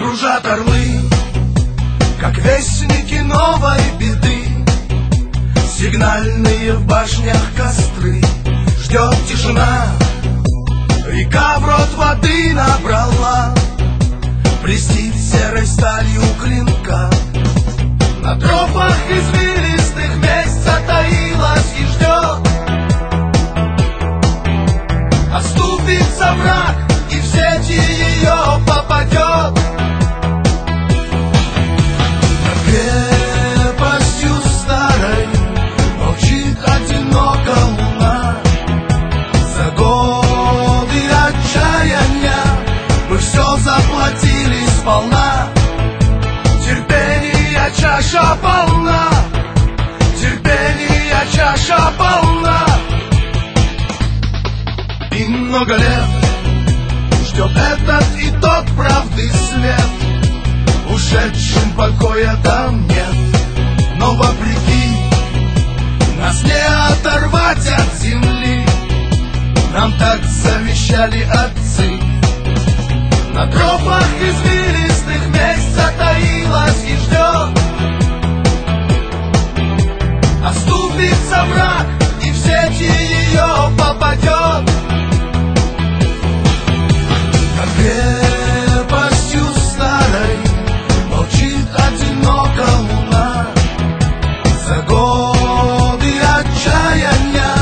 Кружат орлы, как вестники новой беды. Сигнальные в башнях костры. Ждет тишина, река в рот воды набрала, блестит серой сталью клинка. На тропах извилистых месть затаилась и ждет. Оступится враг, и в сети ее попадет. Над крепостью старой молчит одиноко луна. За годы отчаяния мы все заплатили сполна. Терпения чаша полна, терпения чаша полна. И много лет ждет этот и тот правды след. Ушедшим покоя там нет, но вопреки нас не оторвать от земли. Нам так завещали отцы. На тропах извилистых месть затаилась и ждет. Оступится враг, и в сети ее попадет. Над крепостью старой молчит одиноко луна. За годы отчаяния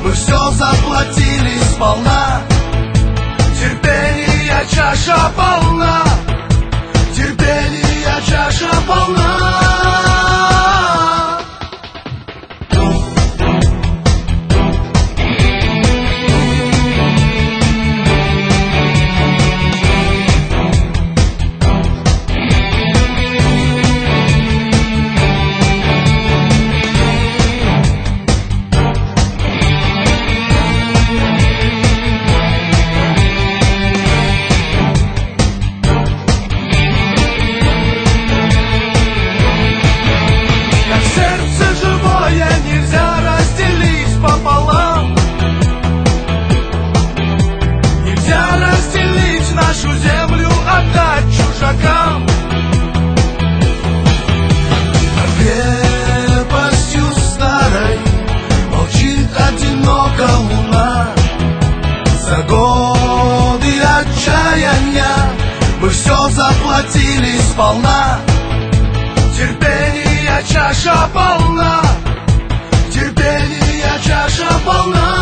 мы все заплатили сполна. Терпения чаша полна, терпения чаша полна. Нашу землю отдать чужакам. Над крепостью старой молчит одиноко луна. За годы отчаяния мы все заплатили сполна. Терпения чаша полна, терпения чаша полна.